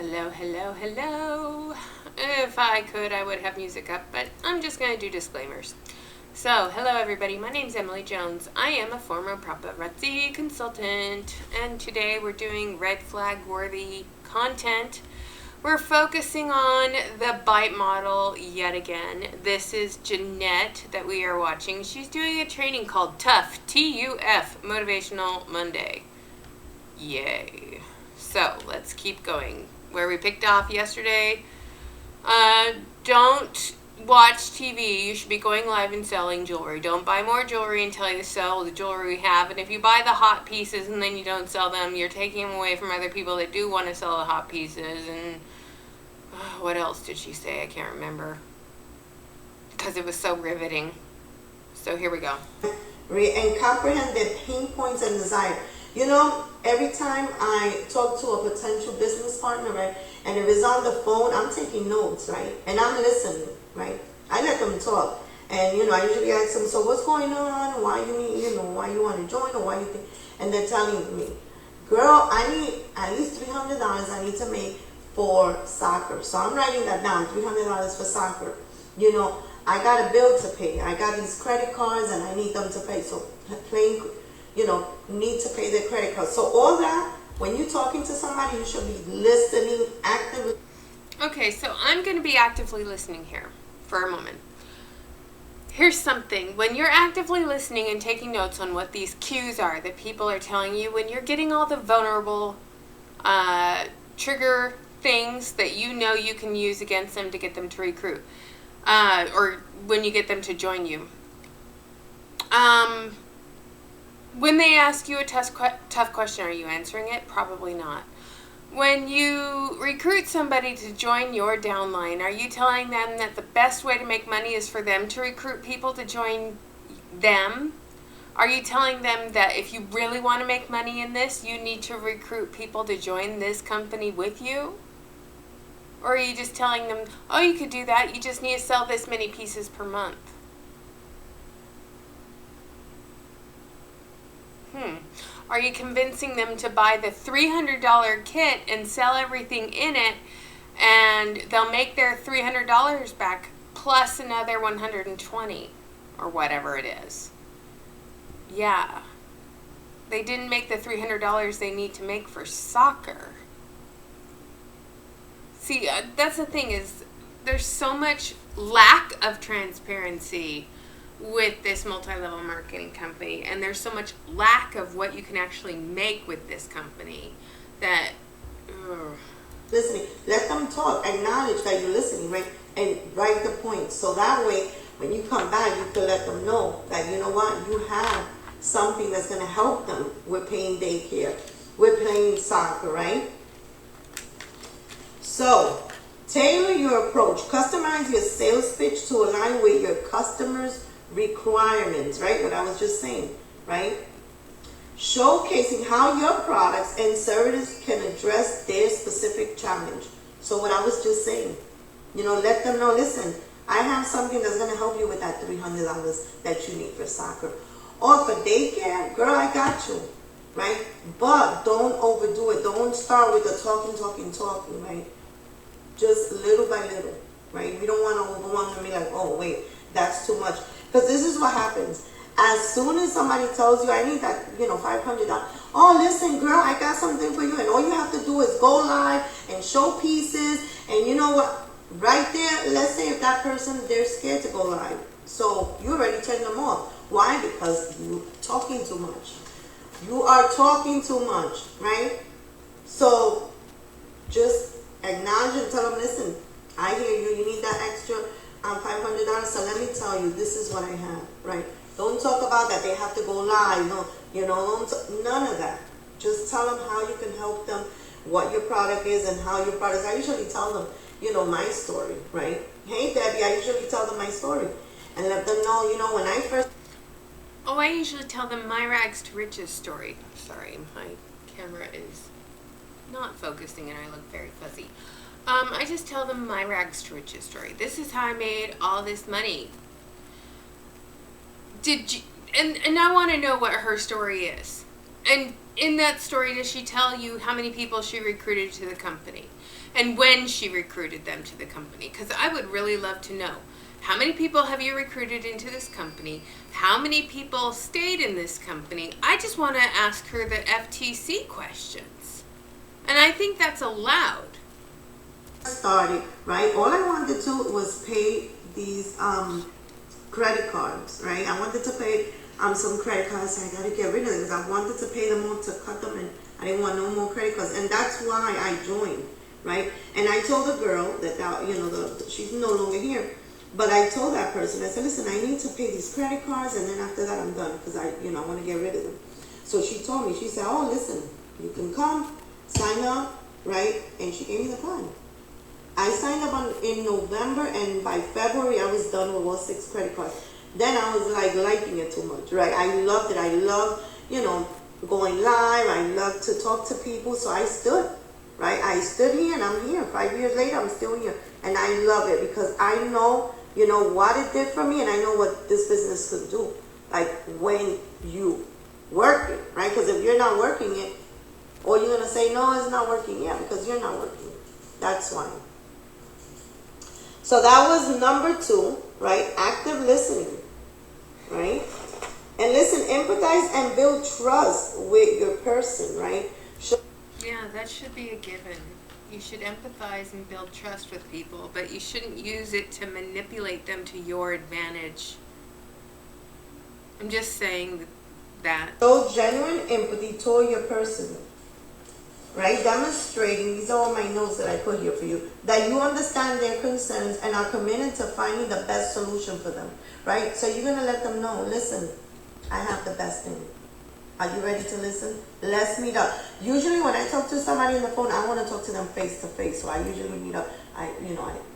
Hello, hello, hello. If I could, I would have music up, but I'm just going to do disclaimers. So, hello everybody, my name's Emily Jones. I am a former paparazzi consultant, and today we're doing red flag worthy content. We're focusing on the bite model yet again. This is Jeanette that we are watching. She's doing a training called TUFF, T-U-F, Motivational Monday. Yay. So, let's keep going. Where we picked off yesterday, don't watch TV. You should be going live and selling jewelry. Don't buy more jewelry until you sell the jewelry we have. And if you buy the hot pieces and then you don't sell them, you're taking them away from other people that do want to sell the hot pieces. And what else did she say? I can't remember. Because it was so riveting. So here we go. And comprehend their pain points and desire. You know, every time I talk to a potential business partner, right, and if it's on the phone, I'm taking notes, right, and I'm listening, right. I let them talk, and I usually ask them, so what's going on? Why you need, why you want to join, or why you think? And they're telling me, girl, I need at least $300 I need to make for soccer. So I'm writing that down, $300 for soccer. I got a bill to pay. I got these credit cards, and I need them to pay. So playing. Need to pay their credit card. So all that, when you're talking to somebody, you should be listening actively. Okay, so I'm going to be actively listening here for a moment. Here's something. When you're actively listening and taking notes on what these cues are that people are telling you, when you're getting all the vulnerable trigger things that you can use against them to get them to recruit, or when you get them to join you. When they ask you a tough question, are you answering it? Probably not. When you recruit somebody to join your downline, are you telling them that the best way to make money is for them to recruit people to join them? Are you telling them that if you really want to make money in this, you need to recruit people to join this company with you? Or are you just telling them, oh, you could do that, you just need to sell this many pieces per month? Are you convincing them to buy the $300 kit and sell everything in it, and they'll make their $300 back plus another $120 or whatever it is? Yeah. They didn't make the $300 they need to make for soccer. See, that's the thing, is there's so much lack of transparency with this multi-level marketing company, and there's so much lack of what you can actually make with this company that listening, let them talk, acknowledge that you're listening, right, and write the points, so that way when you come back you can let them know that you have something that's going to help them with paying daycare, with playing soccer, right? So tailor your approach, customize your sales pitch to align with your customers' requirements, right? What I was just saying, right? Showcasing how your products and services can address their specific challenge. So what I was just saying, let them know, listen, I have something that's going to help you with that $300 that you need for soccer. Or for daycare, girl, I got you, right? But don't overdo it. Don't start with the talking, right? Just little by little, right? We don't want to overwhelm them and be like, oh, wait, that's too much. Because this is what happens. As soon as somebody tells you, I need that, $500. Oh, listen, girl, I got something for you. And all you have to do is go live and show pieces. And you know what? Right there, let's say if that person, they're scared to go live. So you already turned them off. Why? Because you're talking too much. You are talking too much, right? So just acknowledge and tell them, listen, I hear you. You need that extra $500, so let me tell you, this is what I have, right? Don't talk about that they have to go live, none of that. Just tell them how you can help them, what your product is, and how your product is. I usually tell them, my story, right? Hey, Debbie, I usually tell them my story, and let them know, when I first... Oh, I usually tell them my rags to riches story. Sorry, my camera is not focusing and I look very fuzzy. I just tell them my rags to riches story. This is how I made all this money. And I want to know what her story is. And in that story, does she tell you how many people she recruited to the company and when she recruited them to the company? Because I would really love to know. How many people have you recruited into this company? How many people stayed in this company? I just want to ask her the FTC questions. And I think that's allowed. Started, right? All I wanted to do was pay these credit cards, right? I wanted to pay some credit cards. I gotta get rid of them because I wanted to pay them all to cut them, and I didn't want no more credit cards, and that's why I joined, right? And I told the girl that she's no longer here, but I told that person, I said, listen, I need to pay these credit cards, and then after that I'm done because I want to get rid of them. So she told me, she said, oh, listen, you can come sign up, right? And she gave me the plan. I signed up in November, and by February I was done with all 6 credit cards. Then I was like liking it too much, right? I loved it. I love, going live. I love to talk to people. So I stood, right? I stood here and I'm here. 5 years later, I'm still here. And I love it because I know, what it did for me, and I know what this business could do. Like when you work it, right? Because if you're not working it, or you're going to say, no, it's not working yet because you're not working it. That's why. So that was number 2, right? Active listening, right? And listen, empathize and build trust with your person, right? Yeah, that should be a given. You should empathize and build trust with people, but you shouldn't use it to manipulate them to your advantage. I'm just saying that. Show genuine empathy toward your person. Right? Demonstrating, these are all my notes that I put here for you, that you understand their concerns and are committed to finding the best solution for them. Right? So you're going to let them know, listen, I have the best thing. Are you ready to listen? Let's meet up. Usually when I talk to somebody on the phone, I want to talk to them face to face. So I usually meet up. I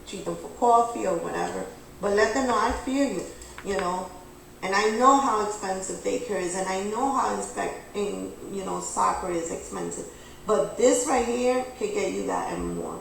treat them for coffee or whatever. But let them know I feel you, And I know how expensive daycare is, and I know how soccer is expensive. But this right here can get you that and more,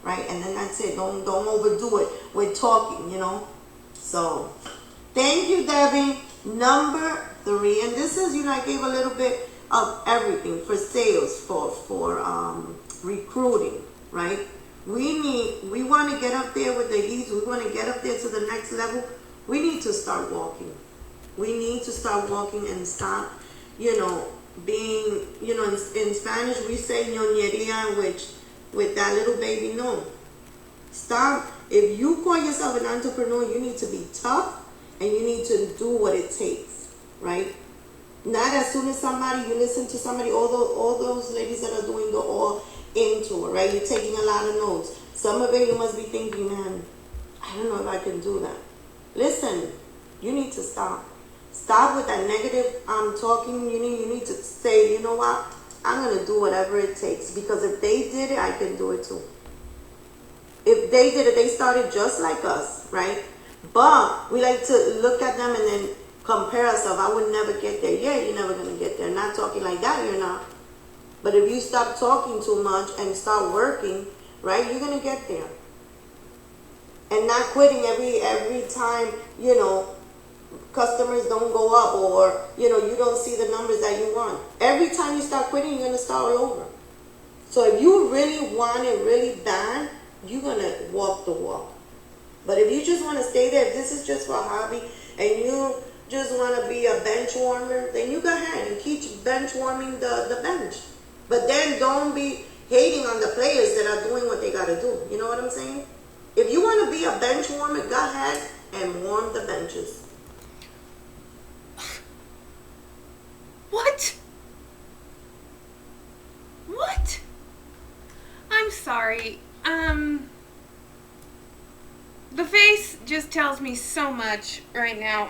right? And then that's it. Don't overdo it with talking, So, thank you, Debbie. Number 3, and this is, I gave a little bit of everything for sales, for recruiting, right? We want to get up there with the leads. We want to get up there to the next level. We need to start walking. We need to start walking and stop, being, in Spanish we say ñoñería, which with that little baby, no. Stop. If you call yourself an entrepreneur, you need to be tough and you need to do what it takes, right? Not as soon as you listen to somebody, all those ladies that are doing the all in tour, right? You're taking a lot of notes. Some of it you must be thinking, man, I don't know if I can do that. Listen, you need to stop. Stop with that negative talking. You need to say, you know what? I'm going to do whatever it takes. Because if they did it, I can do it too. If they did it, they started just like us, right? But we like to look at them and then compare ourselves. I would never get there. Yeah, you're never going to get there. Not talking like that, you're not. But if you stop talking too much and start working, right, you're going to get there. And not quitting every time, customers don't go up, or you don't see the numbers that you want. Every time you start quitting, you're going to start all over. So if you really want it really bad, you're going to walk the walk. But if you just want to stay there, if this is just for a hobby and you just want to be a bench warmer, then you go ahead and keep bench warming the bench. But then don't be hating on the players that are doing what they got to do. You know what I'm saying? If you want to be a bench warmer, go ahead and warm the benches. What? What? I'm sorry. The face just tells me so much right now.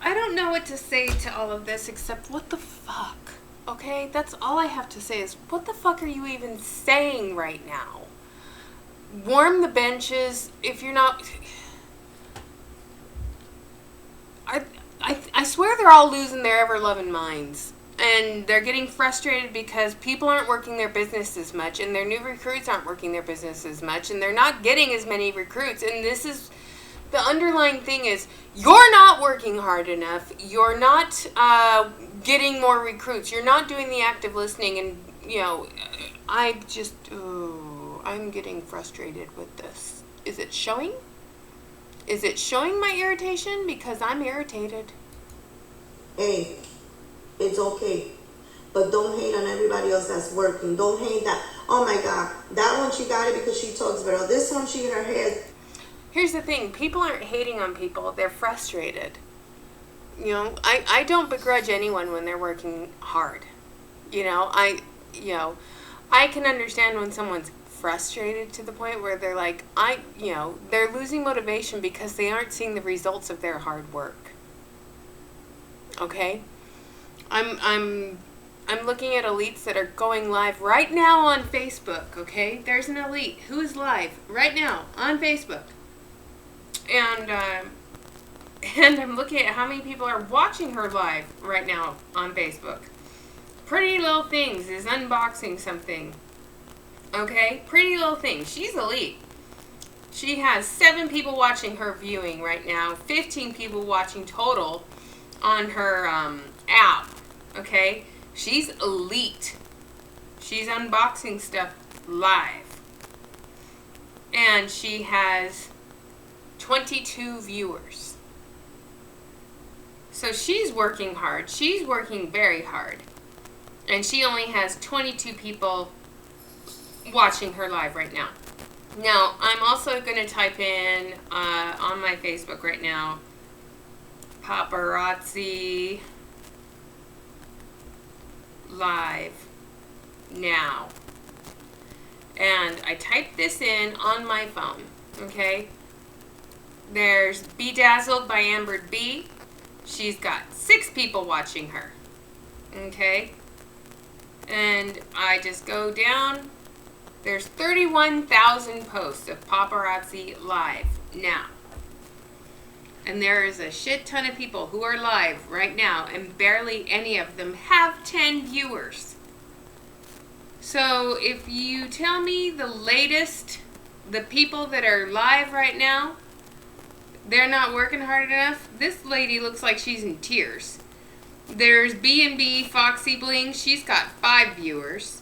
I don't know what to say to all of this except what the fuck. Okay? That's all I have to say is what the fuck are you even saying right now? Warm the benches if you're not. I swear they're all losing their ever-loving minds. And they're getting frustrated because people aren't working their business as much, and their new recruits aren't working their business as much, and they're not getting as many recruits. And this is The underlying thing is you're not working hard enough. You're not getting more recruits. You're not doing the active listening. And, I'm getting frustrated with this. Is it showing? Is it showing my irritation? Because I'm irritated. Hey, it's okay. But don't hate on everybody else that's working. Don't hate that. Oh my God, that one she got it because she talks better. This one she in her head. Here's the thing. People aren't hating on people. They're frustrated. I don't begrudge anyone when they're working hard. I can understand when someone's frustrated to the point where they're like, they're losing motivation because they aren't seeing the results of their hard work. Okay? I'm looking at elites that are going live right now on Facebook, okay? There's an elite who is live right now on Facebook. And I'm looking at how many people are watching her live right now on Facebook. Pretty Little Things is unboxing something. Okay? Pretty Little Things. She's elite. She has 7 people watching her viewing right now. 15 people watching total on her app. Okay? She's elite. She's unboxing stuff live. And she has 22 viewers. So she's working hard. She's working very hard. And she only has 22 people watching her live right now. Now, I'm also going to type in on my Facebook right now, paparazzi live now. And I typed this in on my phone, okay? There's Bedazzled by Amber B. She's got 6 people watching her, okay? And I just go down. There's 31,000 posts of paparazzi live now. And there is a shit ton of people who are live right now, and barely any of them have 10 viewers. So if you tell me the latest, the people that are live right now, they're not working hard enough, this lady looks like she's in tears. There's B&B Foxy Bling, she's got 5 viewers.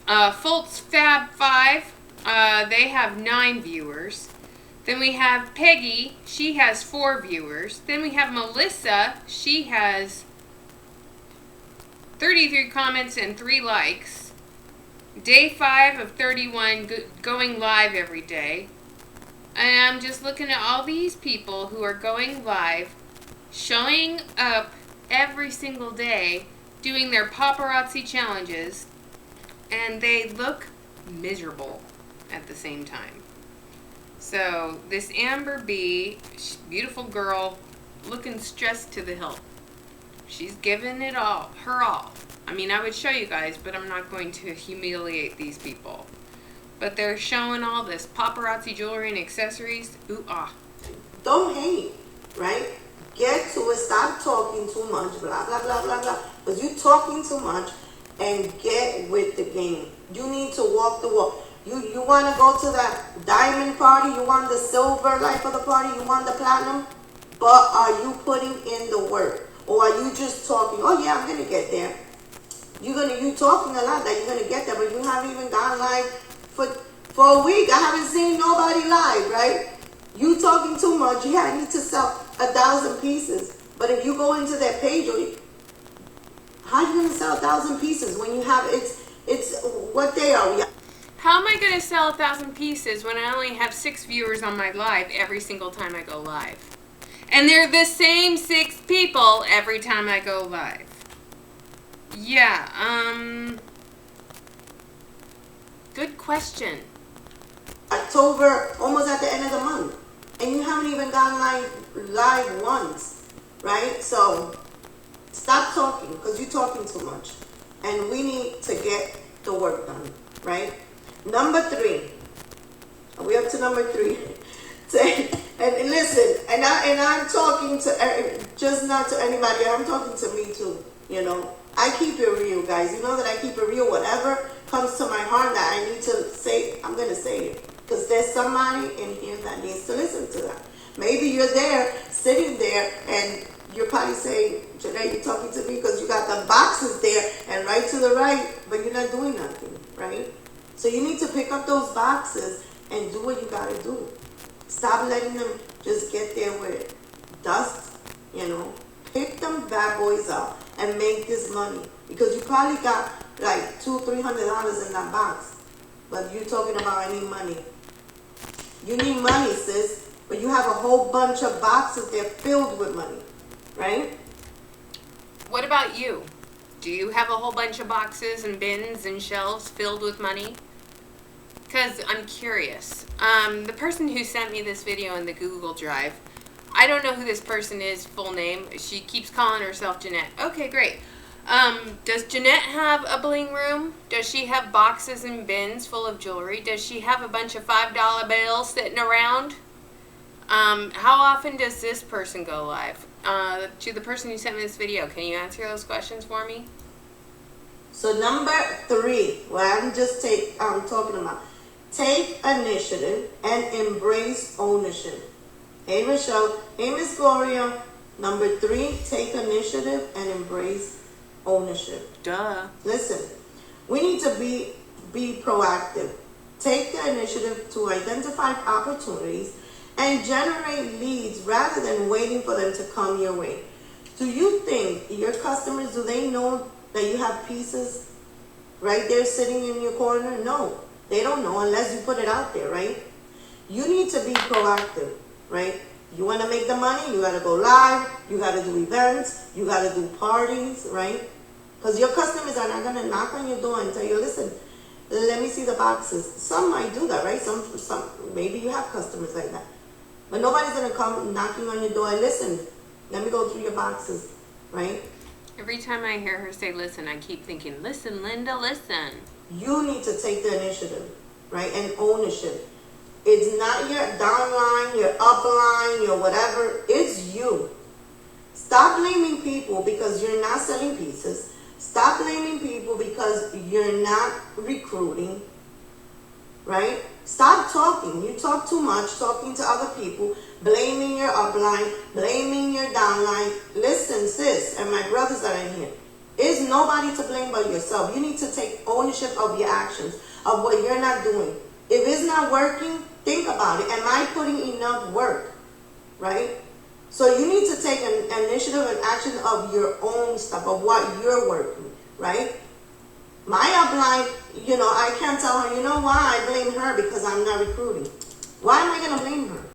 Fultz Fab 5, they have 9 viewers. Then we have Peggy, she has 4 viewers. Then we have Melissa, she has 33 comments and 3 likes. Day 5 of 31 going live every day. And I'm just looking at all these people who are going live, showing up every single day, doing their paparazzi challenges, and they look miserable at the same time. So this Amber B, beautiful girl, looking stressed to the hilt. She's given it all, her all. I mean, I would show you guys, but I'm not going to humiliate these people. But they're showing all this paparazzi jewelry and accessories. Ooh, ah. Don't hate, right? Get to it. Stop talking too much. Blah, blah, blah, blah, blah. Because you're talking too much, and get with the game. You need to walk the walk. You want to go to that diamond party? You want the silver life of the party? You want the platinum? But are you putting in the work? Or are you just talking? Oh yeah, I'm going to get there. You talking a lot that you're going to get there, but you haven't even gone live for a week. I haven't seen nobody live, right? You talking too much. Yeah, I need to sell 1,000 pieces. But if you go into that page, how are you going to sell 1,000 pieces when you have, it's what day are we? How am I going to sell 1,000 pieces when I only have 6 viewers on my live every single time I go live? And they're the same 6 people every time I go live. Yeah, good question. October, almost at the end of the month. And you haven't even gone live once, right? So stop talking, because you're talking too much. And we need to get the work done, right? Number 3. Are we up to number 3? And listen, and I'm talking to, just not to anybody, I'm talking to me too, you know. I keep it real, guys. You know that I keep it real. Whatever comes to my heart that I need to say, I'm going to say it. Because there's somebody in here that needs to listen to that. Maybe you're there, sitting there, and you're probably saying, Jeanette, you're talking to me because you got the boxes there and right to the right, but you're not doing nothing, right? So you need to pick up those boxes and do what you gotta do. Stop letting them just get there with dust, you know. Pick them bad boys up and make this money. Because you probably got like $200-300 in that box. But you're talking about I need money. You need money, sis. But you have a whole bunch of boxes there filled with money, right? What about you? Do you have a whole bunch of boxes and bins and shelves filled with money? Because I'm curious. The person who sent me this video in the Google Drive, I don't know who this person is, full name. She keeps calling herself Jeanette. Okay, great. Does Jeanette have a bling room? Does she have boxes and bins full of jewelry? Does she have a bunch of $5 bills sitting around? How often does this person go live? To the person who sent me this video, can you answer those questions for me? So number 3, what I'm just talking about. Take initiative and embrace ownership. Hey, Michelle. Hey, Miss Gloria. Number 3, take initiative and embrace ownership. Duh. Listen, we need to be proactive. Take the initiative to identify opportunities and generate leads rather than waiting for them to come your way. Do you think your customers, do they know that you have pieces right there sitting in your corner? No. They don't know unless you put it out there, right? You need to be proactive, right? You want to make the money, you got to go live, you got to do events, you got to do parties, right? Because your customers are not going to knock on your door and tell you, listen, let me see the boxes. Some might do that, right? Some maybe you have customers like that. But nobody's going to come knocking on your door and listen, let me go through your boxes, right? Every time I hear her say listen, I keep thinking, listen, Linda, listen. You need to take the initiative, right? And ownership. It's not your downline, your upline, your whatever. It's you. Stop blaming people because you're not selling pieces. Stop blaming people because you're not recruiting, right? Stop talking. You talk too much, talking to other people, blaming your upline, blaming your downline. Listen, sis, and my brothers that are in here. There's nobody to blame but yourself. You need to take ownership of your actions, of what you're not doing. If it's not working, think about it. Am I putting enough work? Right? So you need to take an initiative and action of your own stuff, of what you're working. Right? My upline, I can't tell her, you know why I blame her because I'm not recruiting. Why am I going to blame her?